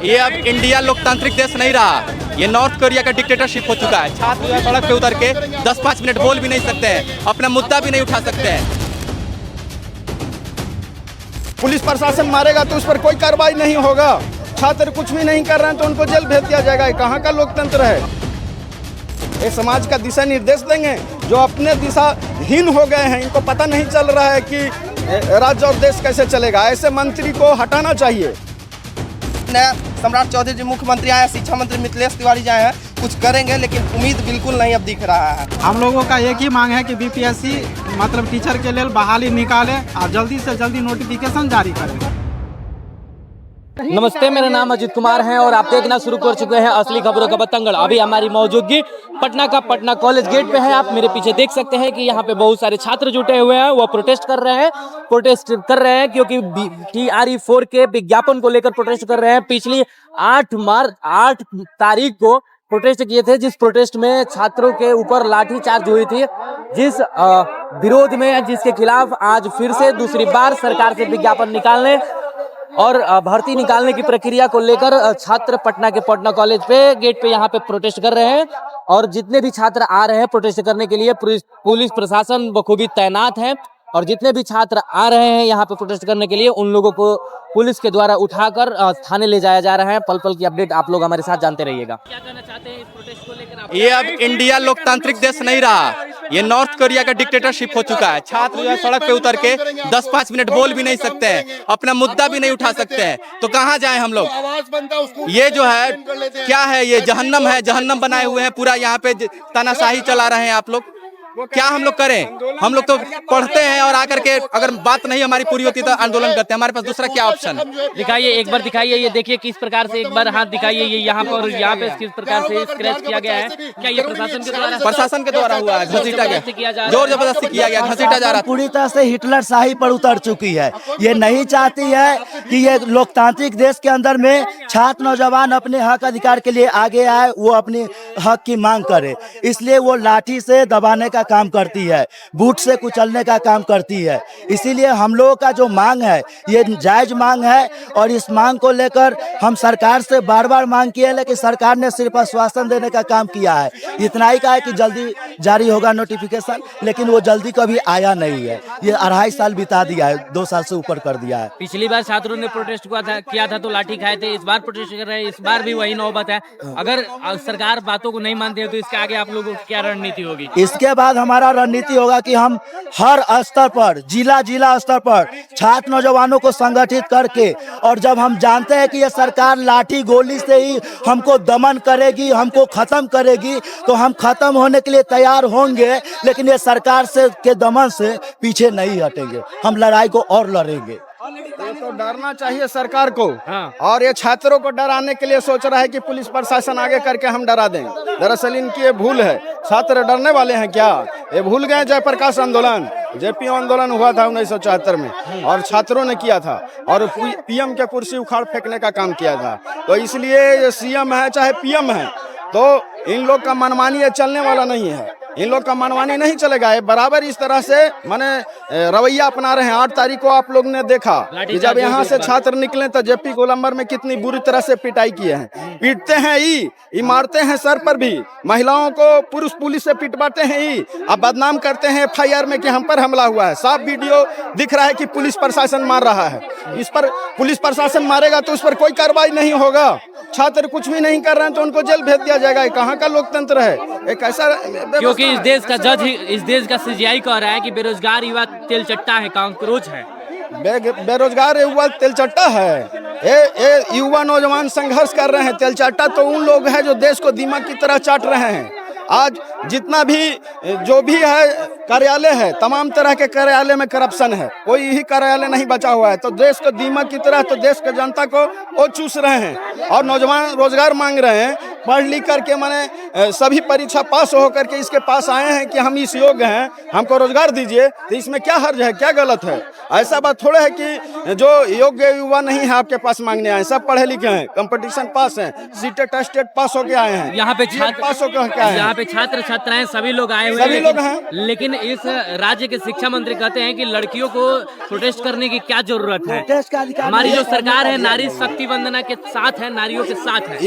ये अब इंडिया लोकतांत्रिक देश नहीं रहा, ये नॉर्थ कोरिया का डिक्टेटरशिप हो चुका है। छात्र जो है सड़क पे उतर के 10-5 मिनट बोल भी नहीं सकते हैं, अपना मुद्दा भी नहीं उठा सकते हैं। पुलिस प्रशासन मारेगा तो उस पर कोई कार्रवाई नहीं होगा। छात्र कुछ भी नहीं कर रहे हैं तो उनको जेल भेज दिया जाएगा। कहाँ का लोकतंत्र है? ये समाज का दिशा निर्देश देंगे जो अपने दिशाहीन हो गए हैं, इनको पता नहीं चल रहा है कि राज्य और देश कैसे चलेगा। ऐसे मंत्री को हटाना चाहिए। नया सम्राट चौधरी जी मुख्यमंत्री आए, शिक्षा मंत्री मिथिलेश तिवारी जी आए हैं, कुछ करेंगे लेकिन उम्मीद बिल्कुल नहीं अब दिख रहा है। हम लोगों का एक ही मांग है कि बीपीएससी मतलब टीचर के लिए बहाली निकाले और जल्दी से जल्दी नोटिफिकेशन जारी करें। नमस्ते, मेरा नाम अजीत कुमार है और आप देखना शुरू कर चुके हैं असली खबरों का बतंगड़। अभी हमारी मौजूदगी पटना का पटना कॉलेज गेट पे है। आप मेरे पीछे देख सकते हैं कि यहाँ पे बहुत सारे छात्र जुटे हुए हैं, वो प्रोटेस्ट कर रहे हैं क्योंकि TRE-4 के विज्ञापन को लेकर प्रोटेस्ट कर रहे हैं। पिछली 8 तारीख को प्रोटेस्ट किए थे, जिस प्रोटेस्ट में छात्रों के ऊपर लाठीचार्ज हुई थी, जिस विरोध में जिसके खिलाफ आज फिर से दूसरी बार सरकार से विज्ञापन निकालने और भर्ती निकालने की प्रक्रिया को लेकर छात्र पटना के पटना कॉलेज पे गेट पे यहाँ पे प्रोटेस्ट कर रहे हैं। और जितने भी छात्र आ रहे हैं प्रोटेस्ट करने के लिए, पुलिस प्रशासन बखूबी तैनात है। और जितने भी छात्र आ रहे हैं यहाँ पे प्रोटेस्ट करने के लिए, उन लोगों को पुलिस के द्वारा उठाकर थाने ले जाया जा रहा है। पल पल की अपडेट आप लोग हमारे साथ जानते रहिएगा। क्या कहना चाहते हैं इस प्रोटेस्ट को लेकर? ये अब इंडिया लोकतांत्रिक देश नहीं रहा, ये नॉर्थ कोरिया का डिक्टेटरशिप हो चुका है। छात्र जो है सड़क पे उतर के 10-5 मिनट बोल भी नहीं सकते हैं, अपना मुद्दा भी नहीं उठा सकते हैं। तो कहाँ जाएं हम लोग? ये जो है क्या है, ये जहन्नम है, जहन्नम बनाए हुए हैं पूरा। यहाँ पे तानाशाही चला रहे हैं आप लोग। क्या हम लोग करें? हम लोग तो पढ़ते हैं और आकर के अगर बात नहीं हमारी पूरी होती तो आंदोलन करते हैं। हमारे पास दूसरा क्या ऑप्शन है? दिखाइए, एक बार दिखाइए, ये देखिए किस प्रकार से, एक बार हाथ दिखाइए। ये यहाँ पे किस प्रकार से स्क्रैच किया गया है। क्या ये प्रशासन के द्वारा हुआ है? घसीटा गया, जोर जबरदस्ती किया गया, घसीटा जा रहा। पूरी तरह से हिटलर शाही पर उतर चुकी है। ये नहीं चाहती है कि ये लोकतांत्रिक देश के अंदर में छात्र नौजवान अपने हक अधिकार के लिए आगे आए, वो अपने हक की मांग करे। इसलिए वो लाठी से दबाने का काम करती है, बूट से कुचलने का काम करती है। इसीलिए हम लोगों का जो मांग है ये जायज मांग है और इस मांग को लेकर हम सरकार से बार बार मांग किए, लेकिन सरकार ने सिर्फ आश्वासन देने का काम किया है। इतना ही कहा है कि जल्दी जारी होगा नोटिफिकेशन, लेकिन वो जल्दी कभी आया नहीं है। ये 2.5 साल बिता दिया है, 2 साल से ऊपर कर दिया है। पिछली बार छात्रों ने प्रोटेस्ट किया था तो लाठी खाए थे, इस बार प्रोटेस्ट कर रहे हैं, इस बार भी वही नौबत है। अगर सरकार बातों को नहीं मानती है तो इसके आगे आप लोगों की क्या रणनीति होगी? इसके बाद हमारा रणनीति होगा कि हम हर स्तर पर, जिला स्तर पर छात्र नौजवानों को संगठित करके, और जब हम जानते हैं कि ये सरकार लाठी गोली से ही हमको दमन करेगी, हमको खत्म करेगी, तो हम खत्म होने के लिए तैयार होंगे, लेकिन ये सरकार से के दमन से पीछे नहीं हटेंगे। हम लड़ाई को और लड़ेंगे। ये तो डरना चाहिए सरकार को। और ये छात्रों को डराने के लिए सोच रहा है कि पुलिस प्रशासन आगे करके हम डरा दें। दरअसल इनकी ये भूल है। छात्र डरने वाले हैं क्या? ये भूल गए जयप्रकाश आंदोलन, JPO आंदोलन हुआ था 1974 में और छात्रों ने किया था और PM के कुर्सी उखाड़ फेंकने का काम किया था। तो इसलिए ये CM है चाहे PM है, तो इन लोग का मनमानी ये चलने वाला नहीं है। इन लोग का मनमानी नहीं चलेगा। ये बराबर इस तरह से रवैया अपना रहे हैं। 8 तारीख को आप लोग ने देखा कि जब यहाँ से छात्र निकले तो JP गोलंबर में कितनी बुरी तरह से पिटाई किए हैं। पीटते हैं ही मारते हैं सर पर भी, महिलाओं को पुलिस से पिटवाते हैं ही, अब बदनाम करते हैं FIR में कि हम पर हमला हुआ है। साफ वीडियो दिख रहा है कि पुलिस प्रशासन मार रहा है। इस पर पुलिस प्रशासन मारेगा तो उस पर कोई कार्रवाई नहीं होगा। छात्र कुछ भी नहीं कर रहे हैं तो उनको जेल भेज दिया जाएगा। कहाँ का लोकतंत्र है? एक ऐसा, क्योंकि इस देश का जज ही, इस देश का CGI कह रहा है कि बेरोजगार युवा तेलचट्टा है, कांकरोच है। बेरोजगार युवा तेलचट्टा है। ये युवा नौजवान संघर्ष कर रहे हैं। तेलचट्टा तो उन लोग हैं जो देश को दीमक की तरह चाट रहे हैं। आज जितना भी जो भी है कार्यालय है, तमाम तरह के कार्यालय में करप्शन है, कोई ही कार्यालय नहीं बचा हुआ है। तो देश को दीमक की तरह तो देश के जनता को वो चूस रहे हैं और नौजवान रोजगार मांग रहे हैं। पढ़ लिख करके माने सभी परीक्षा पास होकर के इसके पास आए हैं कि हम इस योग्य हैं, हमको रोजगार दीजिए, तो इसमें क्या हर्ज है, क्या गलत है? ऐसा बात थोड़ा है कि जो योग्य युवा नहीं है आपके पास मांगने आए, सब पढ़े लिखे हैं, कंपटीशन पास हैं, सीटेट टेस्टेट पास होके आए हैं, यहाँ पे छात्र पास होकर के आए हैं, यहाँ पे छात्र छात्राएं सभी लोग आए हुए सभी लोग हैं। लेकिन इस राज्य के शिक्षा मंत्री कहते हैं कि लड़कियों को प्रोटेस्ट करने की क्या जरूरत है? प्रोटेस्ट का अधिकार हमारी नहीं जो है। सरकार है नारी शक्ति वंदना के साथ है, नारियों के साथ है।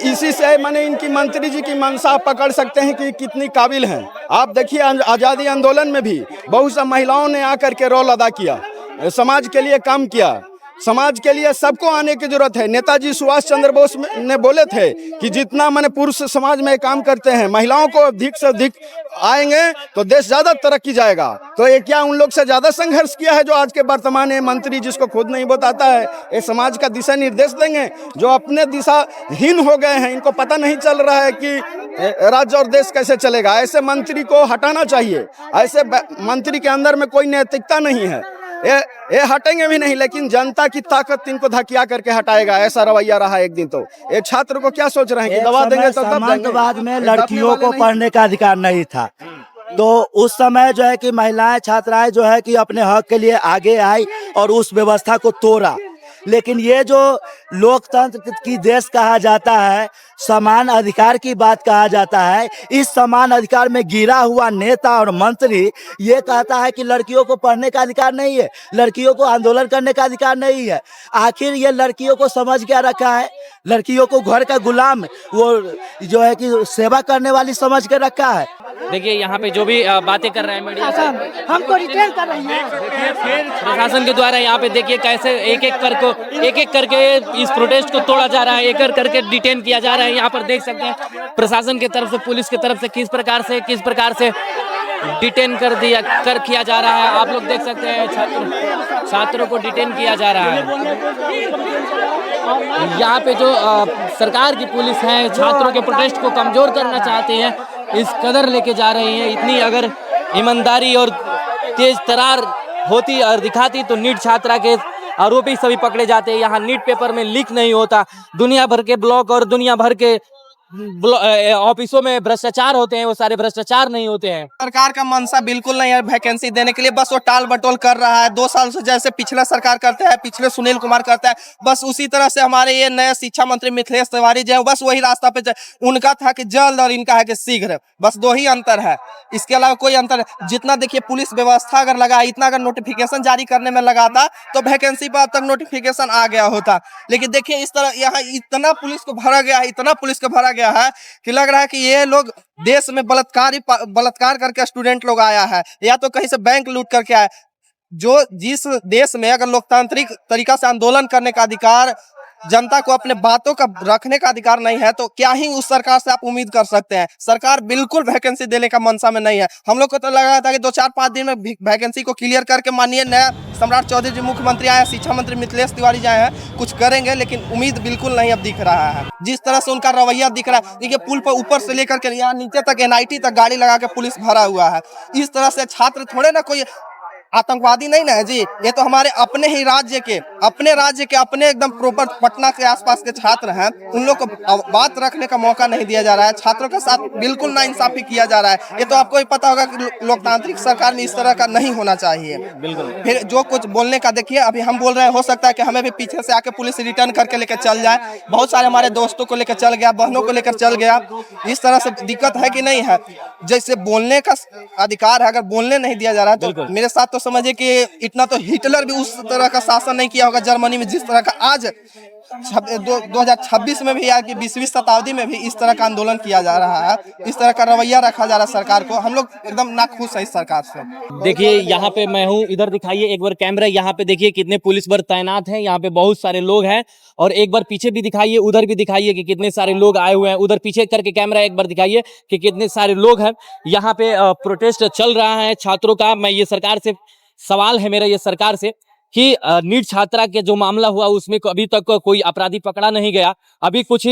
इसी से माने इनकी मंत्री जी की मंशा आप पकड़ सकते हैं कि कितनी काबिल हैं। आप देखिए आज़ादी आंदोलन में भी बहुत सा महिलाओं ने आकर के रोल अदा किया, समाज के लिए काम किया, समाज के लिए सबको आने की जरूरत है। नेताजी सुभाष चंद्र बोस ने बोले थे कि जितना मैंने पुरुष समाज में काम करते हैं, महिलाओं को अधिक से अधिक आएंगे तो देश ज्यादा तरक्की जाएगा। तो ये क्या उन लोग से ज्यादा संघर्ष किया है जो आज के वर्तमान मंत्री, जिसको खुद नहीं बताता है, ये समाज का दिशा निर्देश देंगे? जो अपने दिशाहीन हो गए हैं, इनको पता नहीं चल रहा है कि राज्य और देश कैसे चलेगा। ऐसे मंत्री को हटाना चाहिए। ऐसे मंत्री के अंदर में कोई नैतिकता नहीं है। ये हटेंगे भी नहीं, लेकिन जनता की ताकत इनको धकिया करके हटाएगा। ऐसा रवैया रहा एक दिन। तो ये छात्र को क्या सोच रहे हैं कि दबा देंगे तो दब जाएंगे? सामंतवाद में लड़कियों को पढ़ने का अधिकार नहीं था, तो उस समय जो है कि महिलाएं छात्राएं जो है कि अपने हक के लिए आगे आई और उस व्यवस्था को तोड़ा। लेकिन ये जो लोकतंत्र की देश कहा जाता है, समान अधिकार की बात कहा जाता है, इस समान अधिकार में गिरा हुआ नेता और मंत्री ये कहता है कि लड़कियों को पढ़ने का अधिकार नहीं है, लड़कियों को आंदोलन करने का अधिकार नहीं है। आखिर ये लड़कियों को समझ क्या रखा है? लड़कियों को घर का गुलाम, वो जो है कि सेवा करने वाली समझ के रखा है। देखिए यहाँ पे जो भी बातें कर रहे हैं मीडिया से, हमको रिटेन कर रही है। प्रशासन के द्वारा यहाँ पे देखिए कैसे एक एक करके इस प्रोटेस्ट को तोड़ा जा रहा है, एक करके डिटेन किया जा रहा है। यहाँ पर देख सकते हैं प्रशासन की तरफ से, पुलिस की तरफ से किस प्रकार से डिटेन किया जा रहा है। आप लोग देख सकते हैं छात्रों को डिटेन किया जा रहा है। यहाँ पे जो सरकार की पुलिस है छात्रों के प्रोटेस्ट को कमजोर करना चाहती है, इस कदर लेके जा रही है। इतनी अगर ईमानदारी और तेज तरार होती और दिखाती तो नीट छात्रा के आरोपी सभी पकड़े जाते। यहाँ नीट पेपर में लीक नहीं होता। दुनिया भर के ब्लॉक और दुनिया भर के ऑफिसों में भ्रष्टाचार होते हैं, वो सारे भ्रष्टाचार नहीं होते हैं। सरकार का मंशा बिल्कुल नहीं है वैकेंसी देने के लिए, बस वो टाल बटोल कर रहा है। 2 साल से जैसे पिछला सरकार करते हैं, पिछले सुनील कुमार करता है, बस उसी तरह से हमारे ये नए शिक्षा मंत्री मिथिलेश तिवारी जो है बस वही रास्ता पे उनका था कि जल्द और इनका है कि शीघ्र, बस 2 ही अंतर है, इसके अलावा कोई अंतर। जितना देखिए पुलिस व्यवस्था अगर लगा, इतना अगर नोटिफिकेशन जारी करने में लगाता तो वैकेंसी पर अब तक नोटिफिकेशन आ गया होता। लेकिन देखिए इस तरह यहाँ इतना पुलिस को भरा गया है, इतना पुलिस को भरा गया है कि लग रहा है कि ये लोग देश में बलात्कार करके स्टूडेंट लोग आया है, या तो कहीं से बैंक लूट करके आया। जो जिस देश में अगर लोकतांत्रिक तरीका से आंदोलन करने का अधिकार, जनता को अपने बातों का रखने का अधिकार नहीं है, तो क्या ही उस सरकार से आप उम्मीद कर सकते हैं। सरकार बिल्कुल वैकेंसी देने का मंशा में नहीं है। हम लोग को तो लगा था कि 2-4-5 दिन में वैकेंसी को क्लियर करके माननीय नया सम्राट चौधरी जी मुख्यमंत्री आए, शिक्षा मंत्री मिथिलेश तिवारी जी आए हैं, कुछ करेंगे, लेकिन उम्मीद बिल्कुल नहीं अब दिख रहा है। जिस तरह से उनका रवैया दिख रहा है, देखिए पुल पर ऊपर से लेकर के यहाँ नीचे तक NIT तक गाड़ी लगा के पुलिस भरा हुआ है। इस तरह से छात्र थोड़े ना कोई आतंकवादी नहीं ना है जी, ये तो हमारे अपने ही राज्य के अपने एकदम प्रॉपर पटना के आसपास के छात्र हैं। उन लोग को बात रखने का मौका नहीं दिया जा रहा है। छात्रों के साथ बिल्कुल नाइंसाफी किया जा रहा है। ये तो आपको ही पता होगा कि लोकतांत्रिक सरकार में इस तरह का नहीं होना चाहिए। बिल्कुल। फिर जो कुछ बोलने का देखिए, अभी हम बोल रहे हैं, हो सकता है कि हमें भी पीछे से आके पुलिस रिटर्न करके लेकर चल जाए। बहुत सारे हमारे दोस्तों को लेकर चल गया, बहनों को लेकर चल गया। इस तरह से दिक्कत है कि नहीं है। जैसे बोलने का अधिकार है, अगर बोलने नहीं दिया जा रहा है तो मेरे साथ तो समझिए कि इतना तो हिटलर भी उस तरह का शासन नहीं किया होगा जर्मनी में, जिस तरह का आज 2026 में भी या कि 20वीं शताब्दी में भी इस तरह का आंदोलन किया जा रहा है, इस तरह का रवैया रखा जा रहा है सरकार को। हम लोग एकदम नाखुश है इस सरकार से। देखिए यहाँ पे मैं हूँ, इधर दिखाइए एक बार कैमरा, यहाँ पे देखिए कितने पुलिस बल तैनात हैं, यहाँ पे बहुत सारे लोग हैं। और एक बार पीछे भी दिखाइए, उधर भी दिखाइए कि कितने सारे लोग आए हुए हैं। उधर पीछे करके कैमरा एक बार दिखाइए कि कितने सारे लोग हैं। यहाँ पे प्रोटेस्ट चल रहा है छात्रों का। मैं ये सरकार से सवाल है मेरा, ये सरकार से, कि नीट छात्रा के जो मामला हुआ उसमें अभी तक कोई अपराधी पकड़ा नहीं गया। अभी कुछ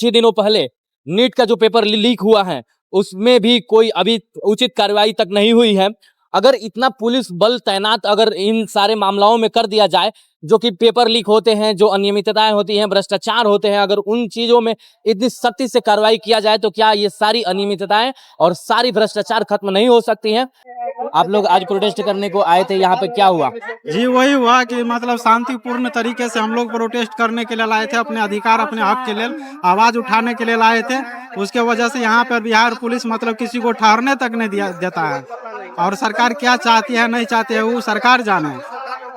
ही दिनों पहले नीट का जो पेपर लीक हुआ है उसमें भी कोई अभी उचित कार्रवाई तक नहीं हुई है। अगर इतना पुलिस बल तैनात अगर इन सारे मामलों में कर दिया जाए, जो कि पेपर लीक होते हैं, जो अनियमितताएं होती हैं, भ्रष्टाचार होते हैं, अगर उन चीजों में इतनी सख्ती से कार्रवाई किया जाए तो क्या ये सारी अनियमितताएं और सारी भ्रष्टाचार खत्म नहीं हो सकती हैं? आप लोग आज प्रोटेस्ट करने को आए थे, यहाँ पे क्या हुआ? जी वही हुआ कि मतलब शांतिपूर्ण तरीके से हम लोग प्रोटेस्ट करने के लिए लाए थे, अपने अधिकार अपने हक के लिए आवाज उठाने के लिए लाए थे। उसके वजह से यहाँ पर बिहार पुलिस मतलब किसी को ठहरने तक नहीं देता है, और सरकार क्या चाहती है नहीं चाहती है वो सरकार जाने।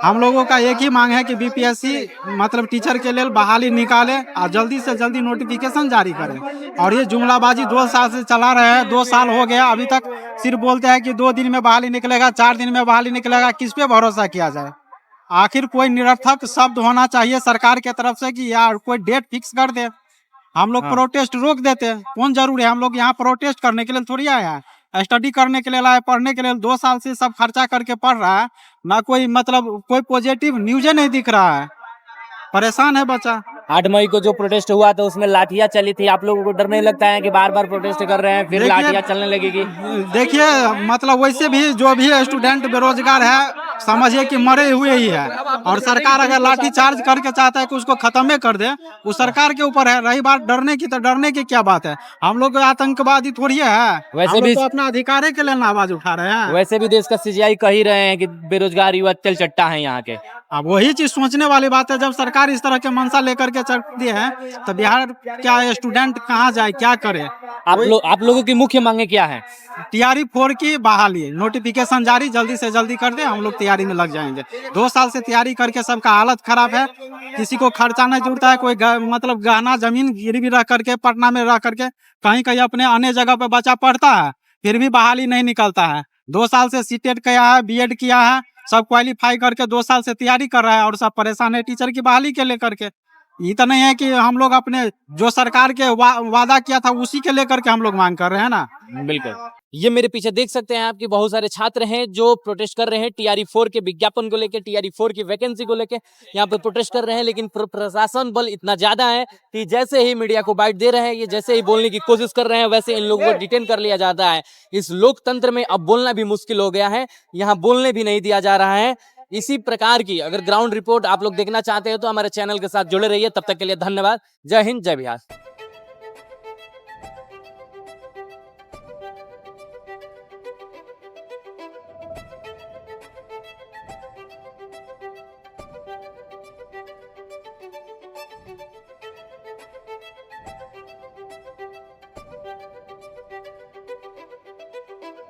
हम लोगों का एक ही मांग है कि बीपीएससी मतलब टीचर के लिए बहाली निकाले और जल्दी से जल्दी नोटिफिकेशन जारी करें। और ये जुमलाबाजी 2 साल से चला रहे हैं, 2 साल हो गया, अभी तक सिर्फ बोलते हैं कि 2 दिन में बहाली निकलेगा, 4 दिन में बहाली निकलेगा। किस पे भरोसा किया जाए? आखिर कोई निरर्थक शब्द होना चाहिए सरकार के तरफ से कि यार कोई डेट फिक्स कर दे, हम लोग प्रोटेस्ट रोक देते। कौन जरूरी है? हम लोग यहाँ प्रोटेस्ट करने के लिए थोड़ी आए हैं, स्टडी करने के लिए लाए, पढ़ने के लिए। 2 साल से सब खर्चा करके पढ़ रहा है, ना कोई मतलब कोई पॉजिटिव न्यूज़ नहीं दिख रहा है, परेशान है बच्चा। 8 मई को जो प्रोटेस्ट हुआ था उसमें लाठियां चली थी, आप लोगों को डर नहीं लगता है कि बार बार प्रोटेस्ट कर रहे हैं फिर देखिए- लाठियां चलने लगेगी? देखिए मतलब वैसे भी जो भी स्टूडेंट बेरोजगार है समझिए कि मरे हुए ही है, और सरकार अगर लाठी चार्ज करके चाहता है कि उसको खत्म कर दे, वो सरकार के ऊपर है। रही बात डरने की, तो डरने की क्या बात है? हम लोग आतंकवादी थोड़ी है, वैसे हम लोग भी- तो अपना अधिकार के लिए ना आवाज उठा रहे हैं। वैसे भी देश का सीजीआई कह ही रहे हैं कि बेरोजगार युवा तिलचट्टा है यहाँ के। अब वही चीज सोचने वाली बात है, जब सरकार इस तरह के मंशा लेकर के चलती है तो बिहार क्या स्टूडेंट कहाँ जाए, क्या करे? आप लोगों की मुख्य मांगे क्या है? टीआरई 4 की बहाली, नोटिफिकेशन जारी जल्दी से जल्दी कर दे, हम लोग तैयारी में लग जाएंगे। 2 साल से तैयारी करके सबका हालत खराब है, किसी को खर्चा नहीं जुड़ता है। कोई मतलब गहना जमीन गिरवी रख करके पटना में रह करके कहीं कहीं अपने अन्य जगह पे बच्चा पढ़ता है, फिर भी बहाली नहीं निकलता है। 2 साल से सीटेट किया है, बीएड किया है, सब क्वालिफाई करके 2 साल से तैयारी कर रहा है, और सब परेशान है टीचर की बहाली के लेकर के। ये तो नहीं है कि हम लोग अपने जो सरकार के वादा किया था उसी के लेकर के हम लोग मांग कर रहे हैं ना। बिल्कुल। ये मेरे पीछे देख सकते हैं आपके बहुत सारे छात्र हैं जो प्रोटेस्ट कर रहे हैं टीआरई 4 के विज्ञापन को लेकर, टीआरई 4 की वैकेंसी को लेकर यहाँ पे प्रोटेस्ट कर रहे हैं। लेकिन प्रशासन बल इतना ज्यादा है कि जैसे ही मीडिया को बाइट दे रहे हैं, ये जैसे ही बोलने की कोशिश कर रहे हैं, वैसे इन लोगों को डिटेन कर लिया जाता है। इस लोकतंत्र में अब बोलना भी मुश्किल हो गया है, यहाँ बोलने भी नहीं दिया जा रहा है। इसी प्रकार की अगर ग्राउंड रिपोर्ट आप लोग देखना चाहते हैं तो हमारे चैनल के साथ जुड़े रहिए। तब तक के लिए धन्यवाद। जय हिंद, जय बिहार।